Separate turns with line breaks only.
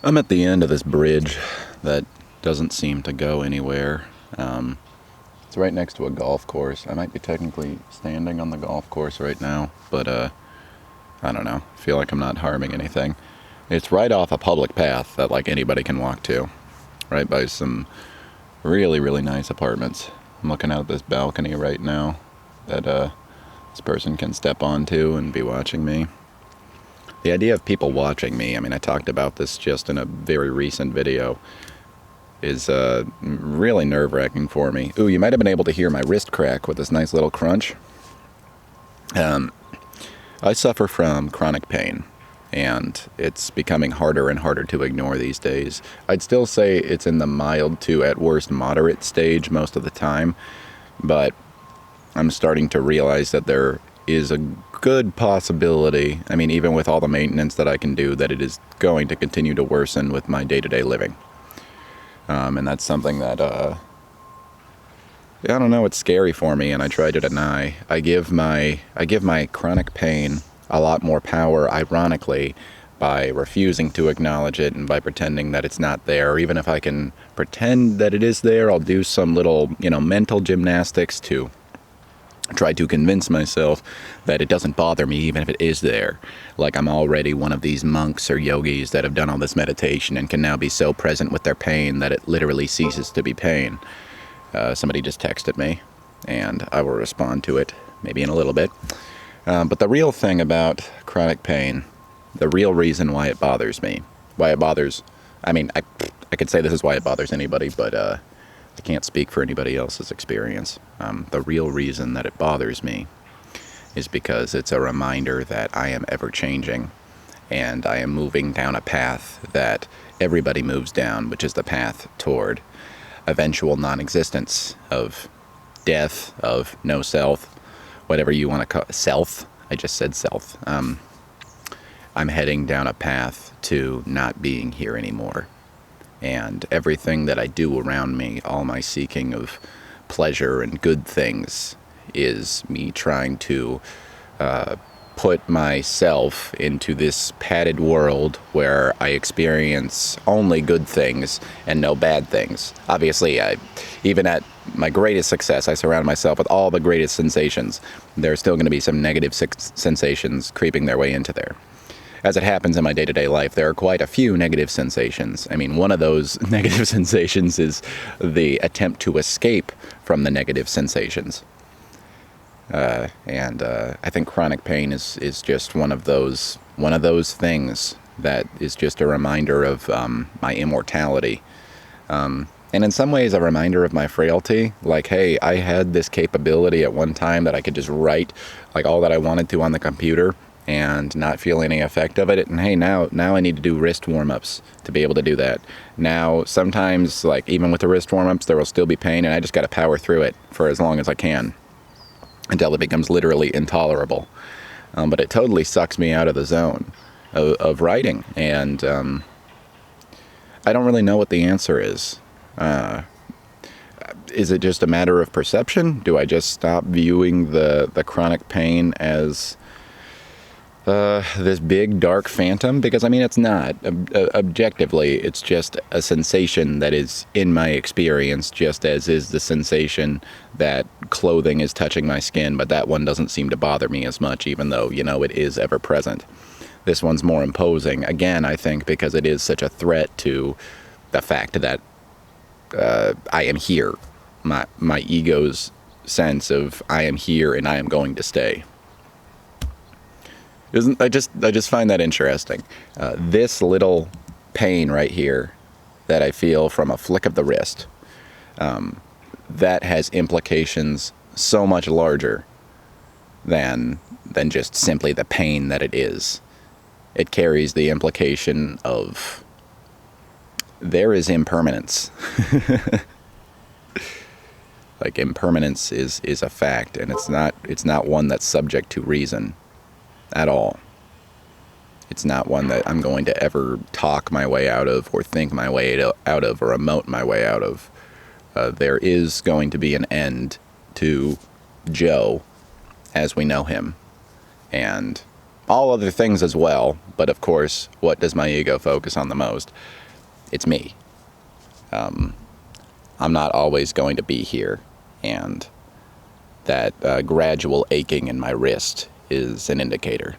I'm at the end of this bridge that doesn't seem to go anywhere. It's right next to a golf course. I might be technically standing on the golf course right now, but I don't know. I feel like I'm not harming anything. It's right off a public path that like anybody can walk to, right by some really, really nice apartments. I'm looking out this balcony right now that this person can step onto and be watching me. The idea of people watching me, I mean, I talked about this just in a very recent video, is really nerve-wracking for me. Ooh, you might have been able to hear my wrist crack with this nice little crunch. I suffer from chronic pain, and it's becoming harder and harder to ignore these days. I'd still say it's in the mild to, at worst, moderate stage most of the time, but I'm starting to realize that there is a good possibility, I mean, even with all the maintenance that I can do, that it is going to continue to worsen with my day-to-day living. And that's something that, I don't know, it's scary for me, and I try to deny. I give my chronic pain a lot more power, ironically, by refusing to acknowledge it and by pretending that it's not there. Or even if I can pretend that it is there, I'll do some little, mental gymnastics to try to convince myself that it doesn't bother me even if it is there. Like I'm already one of these monks or yogis that have done all this meditation and can now be so present with their pain that it literally ceases to be pain. Somebody just texted me, and I will respond to it maybe in a little bit. But the real thing about chronic pain, the real reason why it bothers me, I could say this is why it bothers anybody, but I can't speak for anybody else's experience. The real reason that it bothers me is because it's a reminder that I am ever changing, and I am moving down a path that everybody moves down, which is the path toward eventual non-existence, of death, of no self, whatever you want to call it. Self. I just said self. I'm heading down a path to not being here anymore. And everything that I do around me, all my seeking of pleasure and good things, is me trying to put myself into this padded world where I experience only good things and no bad things. Obviously, even at my greatest success, I surround myself with all the greatest sensations. There's still going to be some negative sensations creeping their way into there. As it happens in my day-to-day life, there are quite a few negative sensations. I mean, one of those negative sensations is the attempt to escape from the negative sensations. And I think chronic pain is just one of those things that is just a reminder of my immortality. And in some ways a reminder of my frailty. Like, hey, I had this capability at one time that I could just write like all that I wanted to on the computer and not feel any effect of it. And hey, now I need to do wrist warm-ups to be able to do that. Now, sometimes, like even with the wrist warm-ups, there will still be pain, and I just got to power through it for as long as I can until it becomes literally intolerable. But it totally sucks me out of the zone of writing, and I don't really know what the answer is. Is it just a matter of perception? Do I just stop viewing the chronic pain as this big dark phantom? Because I mean, it's not. Objectively, it's just a sensation that is in my experience, just as is the sensation that clothing is touching my skin, but that one doesn't seem to bother me as much, even though, it is ever present. This one's more imposing, again, I think, because it is such a threat to the fact that I am here. My ego's sense of I am here and I am going to stay. I just find that interesting. This little pain right here that I feel from a flick of the wrist, that has implications so much larger than just simply the pain that it is. It carries the implication of there is impermanence. Like, impermanence is a fact, and it's not one that's subject to reason at all. It's not one that I'm going to ever talk my way out of, or think my way out of, or emote my way out of. There is going to be an end to Joe as we know him. And all other things as well. But of course, what does my ego focus on the most? It's me. I'm not always going to be here, and that gradual aching in my wrist is an indicator.